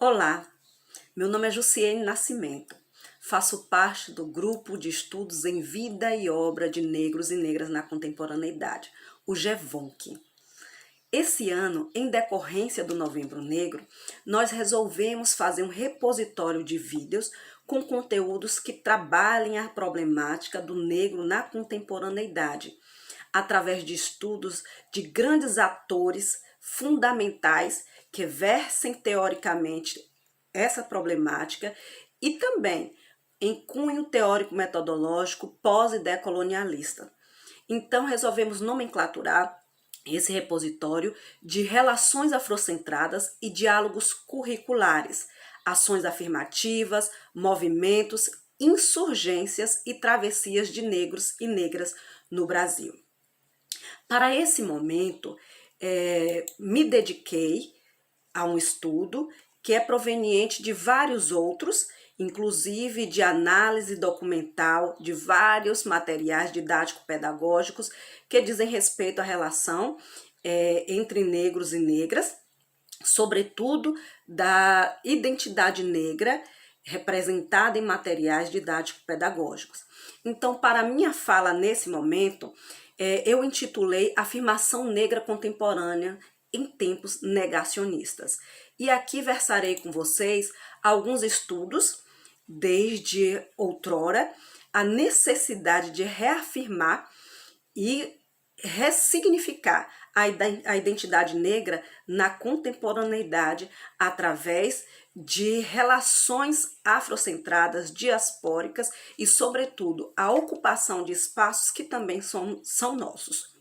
Olá, meu nome é Jussiene Nascimento. Faço parte do grupo de estudos em vida e obra de negros e negras na contemporaneidade, o GEVONC. Esse ano, em decorrência do Novembro Negro, nós resolvemos fazer um repositório de vídeos com conteúdos que trabalhem a problemática do negro na contemporaneidade, através de estudos de grandes atores fundamentais que versem teoricamente essa problemática e também em cunho teórico-metodológico pós e decolonialista. Então, resolvemos nomenclaturar esse repositório de relações afrocentradas e diálogos curriculares, ações afirmativas, movimentos, insurgências e travessias de negros e negras no Brasil. Para esse momento, me dediquei a um estudo que é proveniente de vários outros, inclusive de análise documental de vários materiais didático-pedagógicos que dizem respeito à relação entre negros e negras, sobretudo da identidade negra representada em materiais didático-pedagógicos. Então, para minha fala nesse momento, eu intitulei Afirmação Negra Contemporânea em Tempos Negacionistas. E aqui versarei com vocês alguns estudos, desde outrora, a necessidade de reafirmar e ressignificar a identidade negra na contemporaneidade através de relações afrocentradas, diaspóricas e, sobretudo, a ocupação de espaços que também são nossos.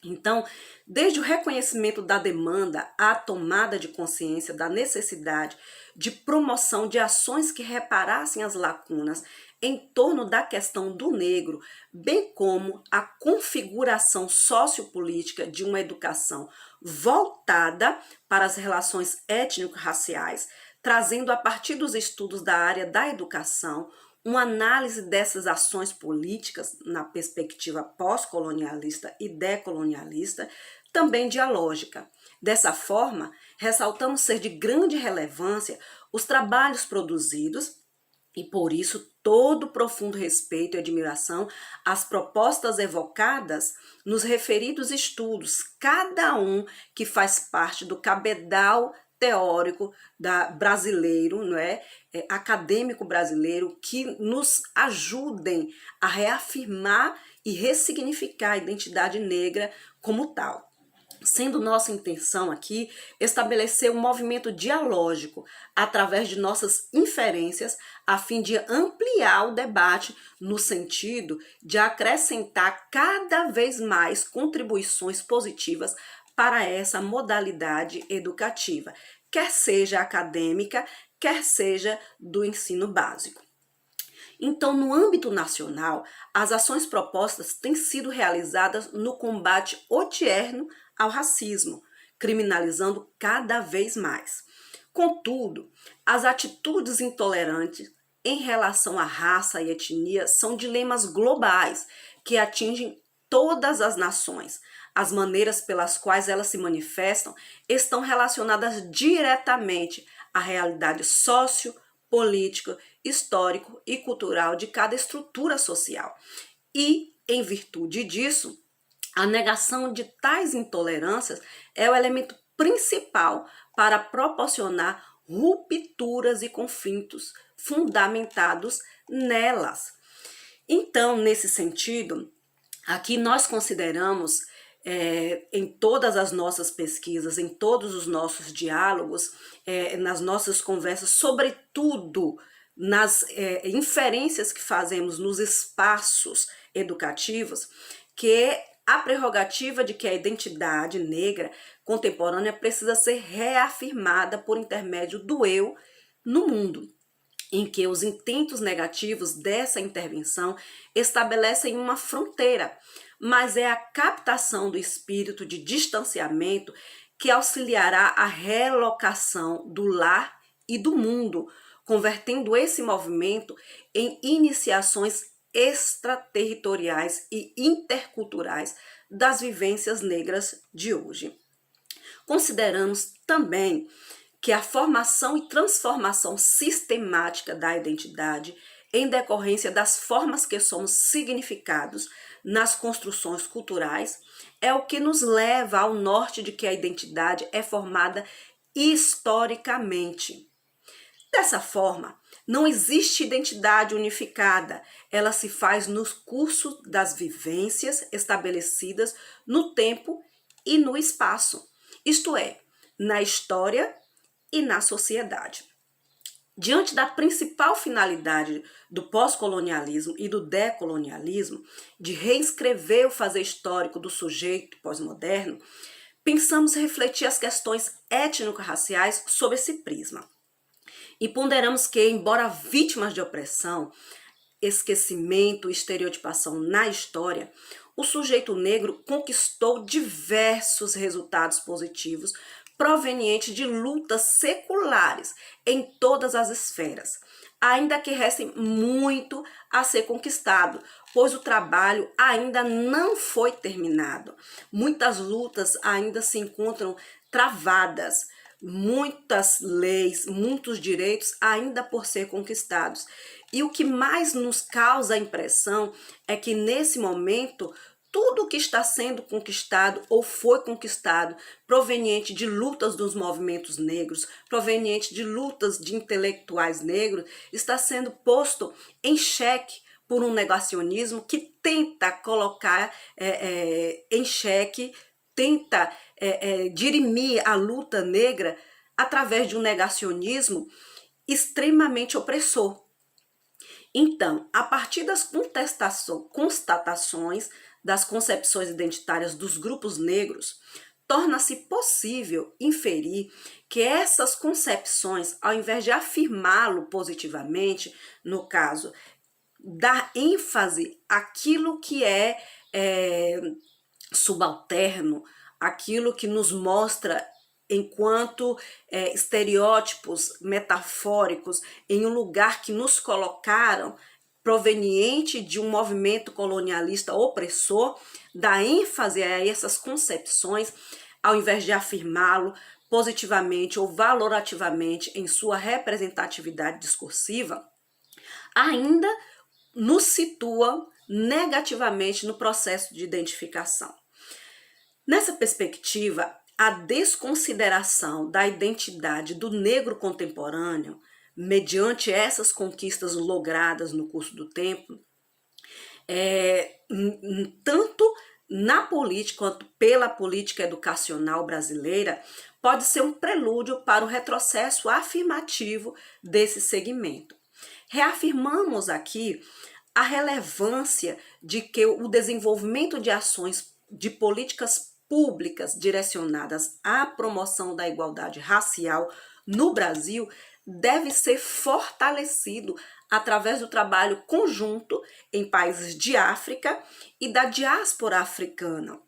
Então, desde o reconhecimento da demanda à tomada de consciência da necessidade de promoção de ações que reparassem as lacunas em torno da questão do negro, bem como a configuração sociopolítica de uma educação voltada para as relações étnico-raciais, trazendo a partir dos estudos da área da educação uma análise dessas ações políticas na perspectiva pós-colonialista e decolonialista, também dialógica. Dessa forma, ressaltamos ser de grande relevância os trabalhos produzidos e, por isso, todo profundo respeito e admiração às propostas evocadas nos referidos estudos, cada um que faz parte do cabedal teórico brasileiro, não é? Acadêmico brasileiro, que nos ajudem a reafirmar e ressignificar a identidade negra como tal. Sendo nossa intenção aqui estabelecer um movimento dialógico através de nossas inferências, a fim de ampliar o debate no sentido de acrescentar cada vez mais contribuições positivas para essa modalidade educativa, quer seja acadêmica, quer seja do ensino básico. Então, no âmbito nacional, as ações propostas têm sido realizadas no combate odierno ao racismo, criminalizando cada vez mais. Contudo, as atitudes intolerantes em relação à raça e etnia são dilemas globais que atingem todas as nações. As maneiras pelas quais elas se manifestam estão relacionadas diretamente à realidade política, histórico e cultural de cada estrutura social. E, em virtude disso, a negação de tais intolerâncias é o elemento principal para proporcionar rupturas e conflitos fundamentados nelas. Então, nesse sentido, aqui nós consideramos, em todas as nossas pesquisas, em todos os nossos diálogos, nas nossas conversas, sobretudo nas inferências que fazemos nos espaços educativos, que a prerrogativa de que a identidade negra contemporânea precisa ser reafirmada por intermédio do eu no mundo, em que os intentos negativos dessa intervenção estabelecem uma fronteira, mas é a captação do espírito de distanciamento que auxiliará a relocação do lar e do mundo, convertendo esse movimento em iniciações extraterritoriais e interculturais das vivências negras de hoje. Consideramos também que a formação e transformação sistemática da identidade em decorrência das formas que somos significados nas construções culturais é o que nos leva ao norte de que a identidade é formada historicamente. Dessa forma, não existe identidade unificada, ela se faz no curso das vivências estabelecidas no tempo e no espaço, isto é, na história e na sociedade. Diante da principal finalidade do pós-colonialismo e do decolonialismo, de reescrever o fazer histórico do sujeito pós-moderno, pensamos refletir as questões étnico-raciais sob esse prisma. E ponderamos que, embora vítimas de opressão, esquecimento e estereotipação na história, o sujeito negro conquistou diversos resultados positivos provenientes de lutas seculares em todas as esferas, ainda que restem muito a ser conquistado, pois o trabalho ainda não foi terminado. Muitas lutas ainda se encontram travadas, muitas leis, muitos direitos ainda por ser conquistados. E o que mais nos causa a impressão é que nesse momento tudo que está sendo conquistado ou foi conquistado proveniente de lutas dos movimentos negros, proveniente de lutas de intelectuais negros, está sendo posto em xeque por um negacionismo que tenta colocar em xeque, tenta dirimir a luta negra através de um negacionismo extremamente opressor. Então, a partir das constatações das concepções identitárias dos grupos negros, torna-se possível inferir que essas concepções, ao invés de afirmá-lo positivamente, no caso, dar ênfase àquilo que é subalterno, aquilo que nos mostra enquanto estereótipos metafóricos em um lugar que nos colocaram proveniente de um movimento colonialista opressor, dá ênfase a essas concepções, ao invés de afirmá-lo positivamente ou valorativamente em sua representatividade discursiva, ainda nos situa negativamente no processo de identificação. Nessa perspectiva, a desconsideração da identidade do negro contemporâneo, mediante essas conquistas logradas no curso do tempo, tanto na política quanto pela política educacional brasileira, pode ser um prelúdio para o retrocesso afirmativo desse segmento. Reafirmamos aqui a relevância de que o desenvolvimento de ações de políticas públicas direcionadas à promoção da igualdade racial no Brasil deve ser fortalecido através do trabalho conjunto em países de África e da diáspora africana.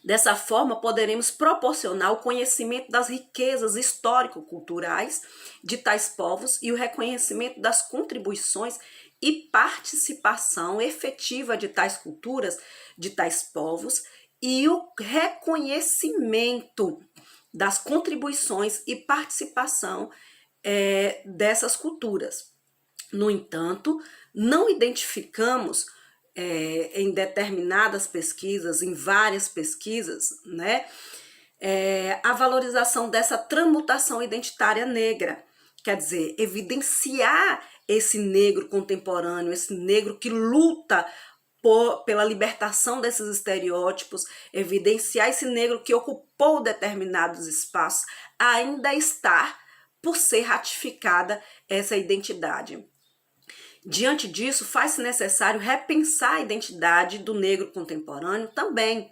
Dessa forma, poderemos proporcionar o conhecimento das riquezas histórico-culturais de tais povos e o reconhecimento das contribuições e participação efetiva de tais culturas, de tais povos, e o reconhecimento das contribuições e participação dessas culturas. No entanto, não identificamos em determinadas pesquisas, em várias pesquisas, a valorização dessa transmutação identitária negra. Quer dizer, evidenciar esse negro contemporâneo, esse negro que luta pela libertação desses estereótipos, evidenciar esse negro que ocupou determinados espaços, ainda está por ser ratificada essa identidade. Diante disso, faz-se necessário repensar a identidade do negro contemporâneo também,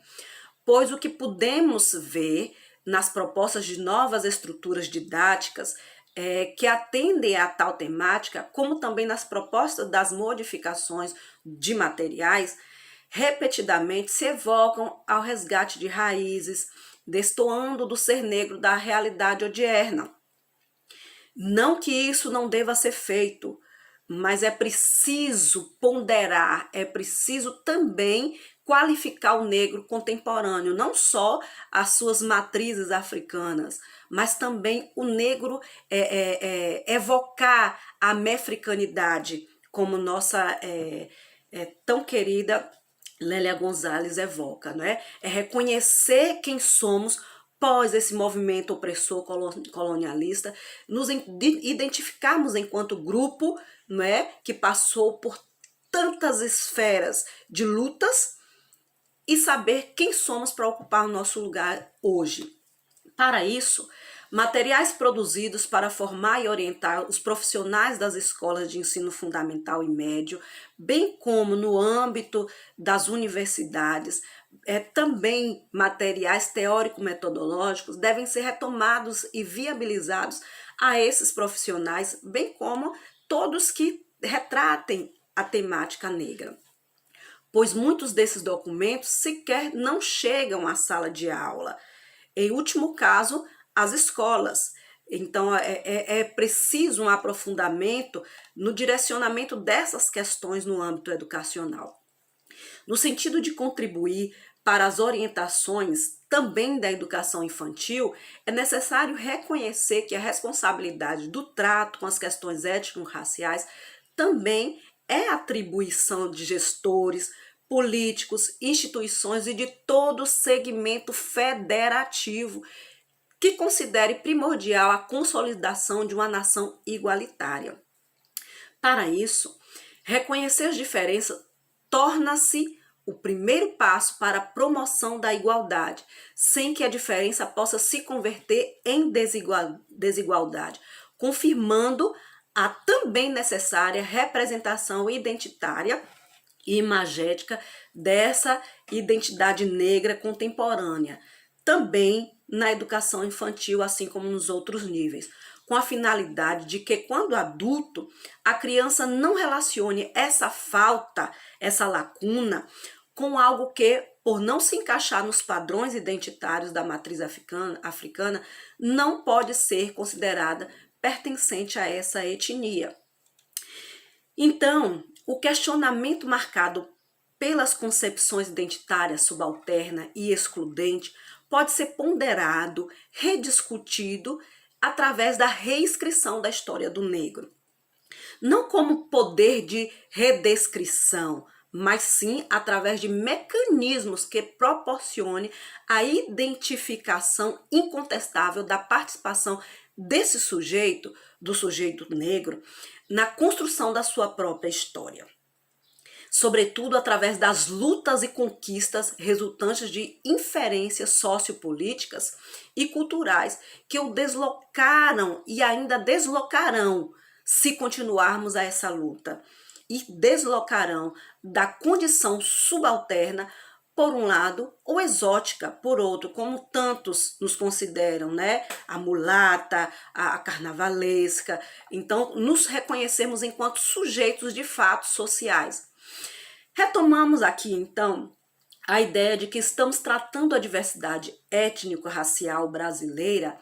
pois o que podemos ver nas propostas de novas estruturas didáticas que atendem a tal temática, como também nas propostas das modificações de materiais, repetidamente se evocam ao resgate de raízes, destoando do ser negro da realidade odierna. Não que isso não deva ser feito, mas é preciso ponderar, é preciso também qualificar o negro contemporâneo, não só as suas matrizes africanas, mas também o negro evocar a mefricanidade, como nossa tão querida Lélia Gonzalez evoca, né? É reconhecer quem somos pós esse movimento opressor colonialista, nos identificarmos enquanto grupo, né, que passou por tantas esferas de lutas e saber quem somos para ocupar o nosso lugar hoje. Para isso, materiais produzidos para formar e orientar os profissionais das escolas de ensino fundamental e médio, bem como no âmbito das universidades, também materiais teórico-metodológicos devem ser retomados e viabilizados a esses profissionais, bem como todos que retratem a temática negra, pois muitos desses documentos sequer não chegam à sala de aula. Em último caso, as escolas. Então, é preciso um aprofundamento no direcionamento dessas questões no âmbito educacional. No sentido de contribuir para as orientações também da educação infantil, é necessário reconhecer que a responsabilidade do trato com as questões étnico-raciais também é atribuição de gestores, políticos, instituições e de todo segmento federativo que considere primordial a consolidação de uma nação igualitária. Para isso, reconhecer as diferenças torna-se o primeiro passo para a promoção da igualdade, sem que a diferença possa se converter em desigualdade, confirmando a também necessária representação identitária e imagética dessa identidade negra contemporânea, também na educação infantil, assim como nos outros níveis, com a finalidade de que, quando adulto, a criança não relacione essa falta, essa lacuna, com algo que, por não se encaixar nos padrões identitários da matriz africana, não pode ser considerada pertencente a essa etnia. Então, o questionamento marcado pelas concepções identitárias subalterna e excludente pode ser ponderado, rediscutido através da reescrição da história do negro. Não como poder de redescrição, mas sim através de mecanismos que proporcione a identificação incontestável da participação desse sujeito, do sujeito negro, na construção da sua própria história. Sobretudo através das lutas e conquistas resultantes de inferências sociopolíticas e culturais que o deslocaram e ainda deslocarão se continuarmos a essa luta, e deslocarão da condição subalterna, por um lado, ou exótica, por outro, como tantos nos consideram, né? A mulata, a carnavalesca. Então, nos reconhecemos enquanto sujeitos de fatos sociais. Retomamos aqui, então, a ideia de que estamos tratando a diversidade étnico-racial brasileira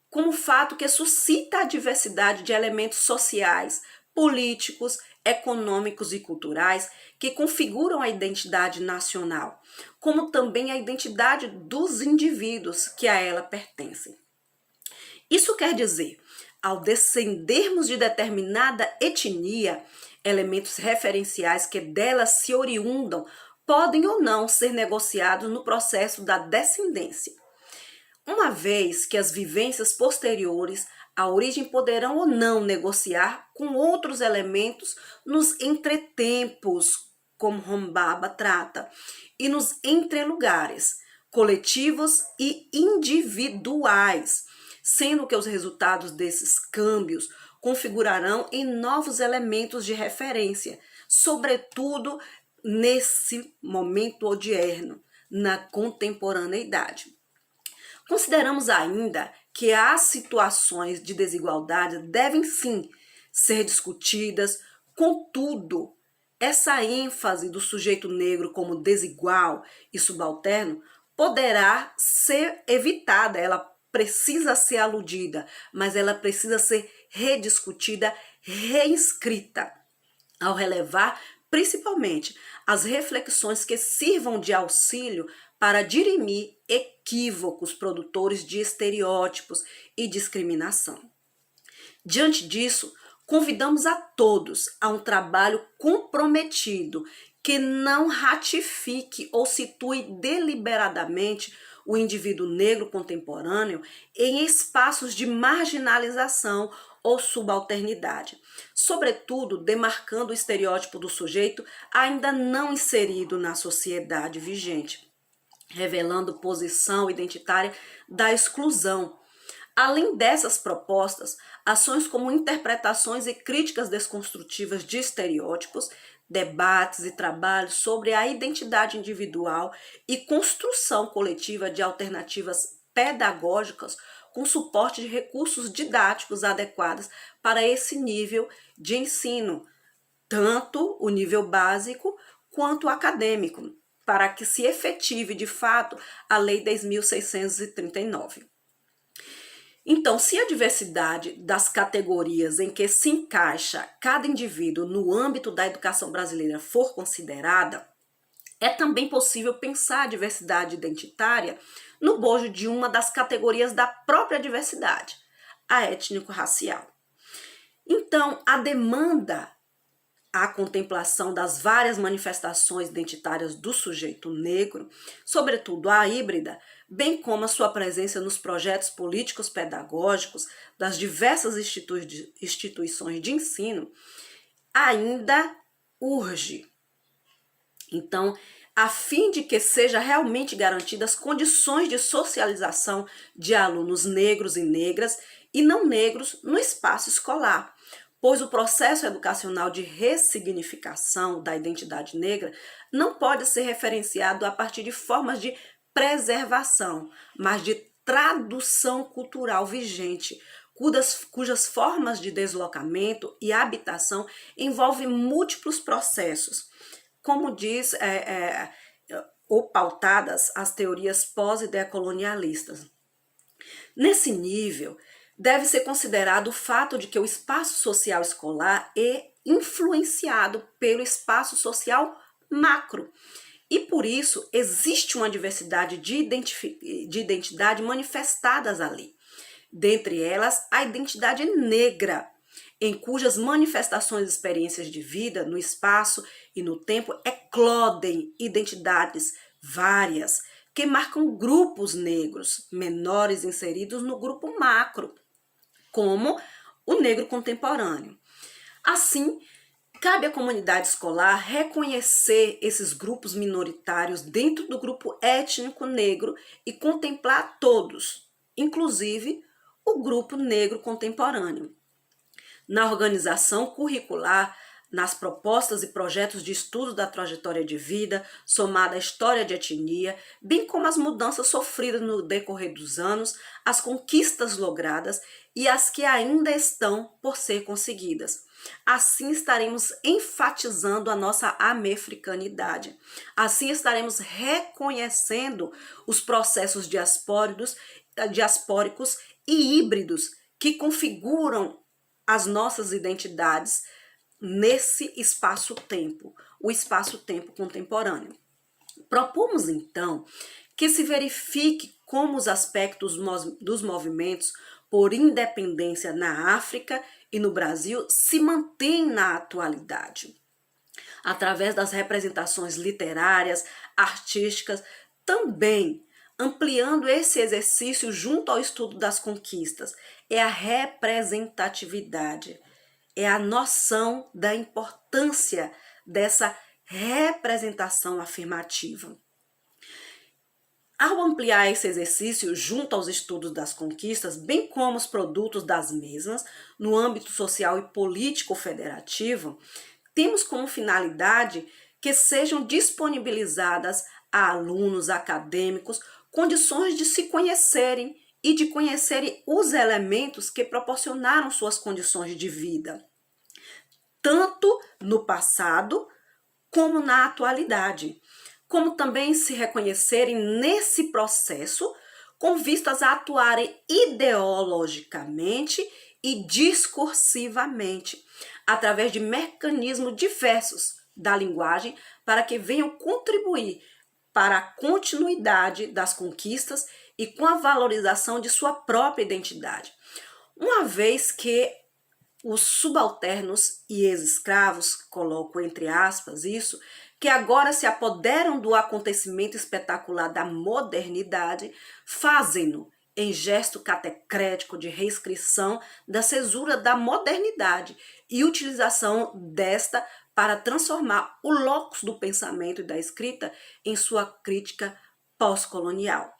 como fato que suscita a diversidade de elementos sociais, políticos, econômicos e culturais que configuram a identidade nacional, como também a identidade dos indivíduos que a ela pertencem. Isso quer dizer, ao descendermos de determinada etnia, elementos referenciais que delas se oriundam podem ou não ser negociados no processo da descendência, uma vez que as vivências posteriores à origem poderão ou não negociar com outros elementos nos entretempos, como Rombaba trata, e nos entrelugares, coletivos e individuais, sendo que os resultados desses câmbios configurarão em novos elementos de referência, sobretudo nesse momento odierno, na contemporaneidade. Consideramos ainda que as situações de desigualdade devem sim ser discutidas, contudo, essa ênfase do sujeito negro como desigual e subalterno poderá ser evitada, ela precisa ser aludida, mas ela precisa ser rediscutida, reescrita, ao relevar principalmente as reflexões que sirvam de auxílio para dirimir equívocos produtores de estereótipos e discriminação. Diante disso, convidamos a todos a um trabalho comprometido que não ratifique ou situe deliberadamente o indivíduo negro contemporâneo em espaços de marginalização ou subalternidade, sobretudo demarcando o estereótipo do sujeito ainda não inserido na sociedade vigente, revelando posição identitária da exclusão. Além dessas propostas, ações como interpretações e críticas desconstrutivas de estereótipos, debates e trabalhos sobre a identidade individual e construção coletiva de alternativas pedagógicas com suporte de recursos didáticos adequados para esse nível de ensino, tanto o nível básico quanto o acadêmico, para que se efetive de fato a Lei 10.639. Então, se a diversidade das categorias em que se encaixa cada indivíduo no âmbito da educação brasileira for considerada, é também possível pensar a diversidade identitária no bojo de uma das categorias da própria diversidade, a étnico-racial. Então, a demanda à contemplação das várias manifestações identitárias do sujeito negro, sobretudo a híbrida, bem como a sua presença nos projetos políticos pedagógicos das diversas instituições de ensino, ainda urge. Então, a fim de que sejam realmente garantidas condições de socialização de alunos negros e negras e não negros no espaço escolar, pois o processo educacional de ressignificação da identidade negra não pode ser referenciado a partir de formas de preservação, mas de tradução cultural vigente, cujas formas de deslocamento e habitação envolvem múltiplos processos, como diz ou pautadas as teorias pós e decolonialistas. Nesse nível, deve ser considerado o fato de que o espaço social escolar é influenciado pelo espaço social macro. E por isso existe uma diversidade de identidade manifestadas ali. Dentre elas, a identidade negra, em cujas manifestações e experiências de vida no espaço e no tempo eclodem identidades várias que marcam grupos negros menores inseridos no grupo macro, como o negro contemporâneo. Assim, cabe à comunidade escolar reconhecer esses grupos minoritários dentro do grupo étnico negro e contemplar todos, inclusive o grupo negro contemporâneo. Na organização curricular, nas propostas e projetos de estudo da trajetória de vida, somada à história de etnia, bem como as mudanças sofridas no decorrer dos anos, as conquistas logradas e as que ainda estão por ser conseguidas. Assim estaremos enfatizando a nossa amefricanidade. Assim estaremos reconhecendo os processos diaspóricos e híbridos que configuram as nossas identidades nesse espaço-tempo, o espaço-tempo contemporâneo. Propomos, então, que se verifique como os aspectos dos movimentos por independência na África e no Brasil se mantêm na atualidade, através das representações literárias, artísticas, também ampliando esse exercício junto ao estudo das conquistas. É a representatividade, é a noção da importância dessa representação afirmativa. Ao ampliar esse exercício junto aos estudos das conquistas, bem como os produtos das mesmas, no âmbito social e político federativo, temos como finalidade que sejam disponibilizadas a alunos acadêmicos condições de se conhecerem e de conhecerem os elementos que proporcionaram suas condições de vida, tanto no passado como na atualidade, como também se reconhecerem nesse processo com vistas a atuarem ideologicamente e discursivamente, através de mecanismos diversos da linguagem para que venham contribuir para a continuidade das conquistas e com a valorização de sua própria identidade. Uma vez que os subalternos e ex-escravos, coloco entre aspas isso, que agora se apoderam do acontecimento espetacular da modernidade, fazem-no em gesto catecrético de reescrição da cesura da modernidade e utilização desta para transformar o locus do pensamento e da escrita em sua crítica pós-colonial,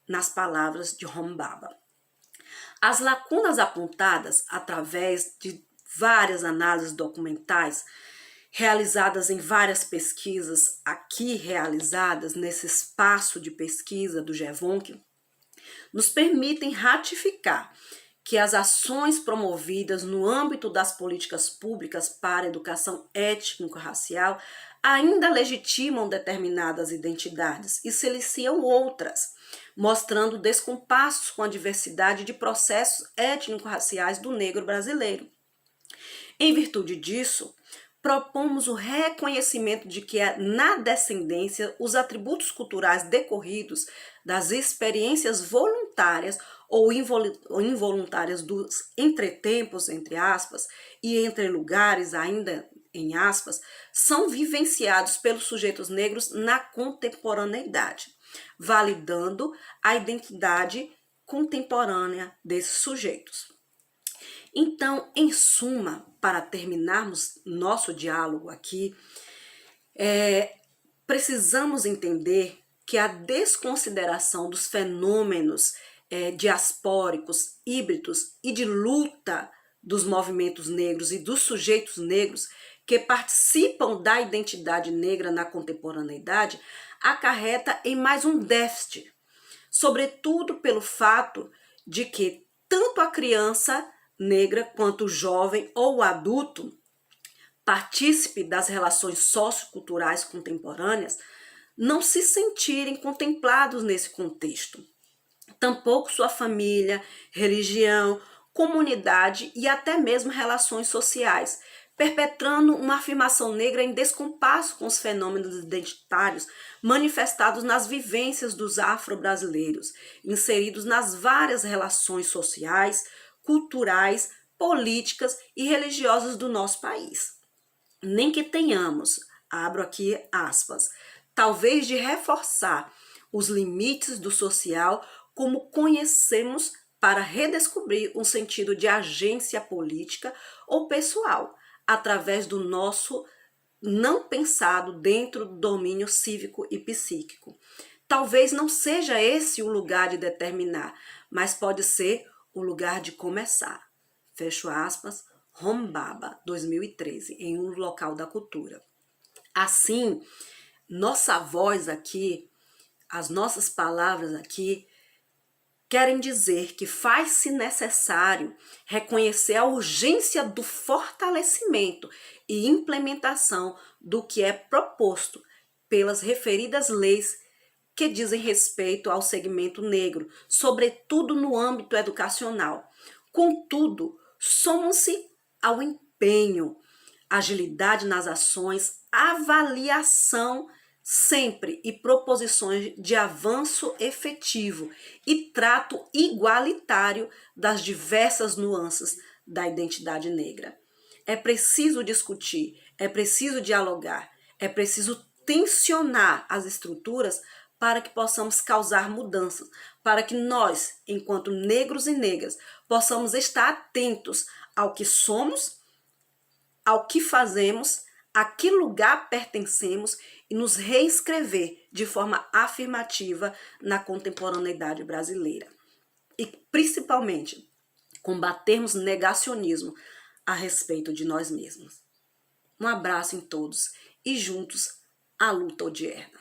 nas palavras de Hombaba. As lacunas apontadas através de várias análises documentais realizadas em várias pesquisas aqui realizadas nesse espaço de pesquisa do GEVONC, nos permitem ratificar que as ações promovidas no âmbito das políticas públicas para a educação étnico-racial ainda legitimam determinadas identidades e siliciam outras, mostrando descompassos com a diversidade de processos étnico-raciais do negro brasileiro. Em virtude disso, propomos o reconhecimento de que na descendência os atributos culturais decorridos das experiências voluntárias ou involuntárias dos entretempos, entre aspas, e entre lugares, ainda em aspas, são vivenciados pelos sujeitos negros na contemporaneidade, validando a identidade contemporânea desses sujeitos. Então, em suma, para terminarmos nosso diálogo aqui, precisamos entender que a desconsideração dos fenômenos diaspóricos, híbridos e de luta dos movimentos negros e dos sujeitos negros que participam da identidade negra na contemporaneidade acarreta em mais um déficit, sobretudo pelo fato de que tanto a criança negra quanto o jovem ou o adulto partícipe das relações socioculturais contemporâneas não se sentirem contemplados nesse contexto. Tampouco sua família, religião, comunidade e até mesmo relações sociais, perpetrando uma afirmação negra em descompasso com os fenômenos identitários manifestados nas vivências dos afro-brasileiros, inseridos nas várias relações sociais, culturais, políticas e religiosas do nosso país. Nem que tenhamos, abro aqui aspas, talvez de reforçar os limites do social como conhecemos para redescobrir um sentido de agência política ou pessoal, através do nosso não pensado dentro do domínio cívico e psíquico. Talvez não seja esse o lugar de determinar, mas pode ser o lugar de começar. Fecho aspas, Hombaba, 2013, em um local da cultura. Assim, nossa voz aqui, as nossas palavras aqui, querem dizer que faz-se necessário reconhecer a urgência do fortalecimento e implementação do que é proposto pelas referidas leis que dizem respeito ao segmento negro, sobretudo no âmbito educacional. Contudo, somam-se ao empenho, agilidade nas ações, avaliação sempre e proposições de avanço efetivo e trato igualitário das diversas nuances da identidade negra. É preciso discutir, é preciso dialogar, é preciso tensionar as estruturas para que possamos causar mudanças, para que nós, enquanto negros e negras, possamos estar atentos ao que somos, ao que fazemos, a que lugar pertencemos e nos reescrever de forma afirmativa na contemporaneidade brasileira. E, principalmente, combatermos negacionismo a respeito de nós mesmos. Um abraço em todos e juntos à luta odierna.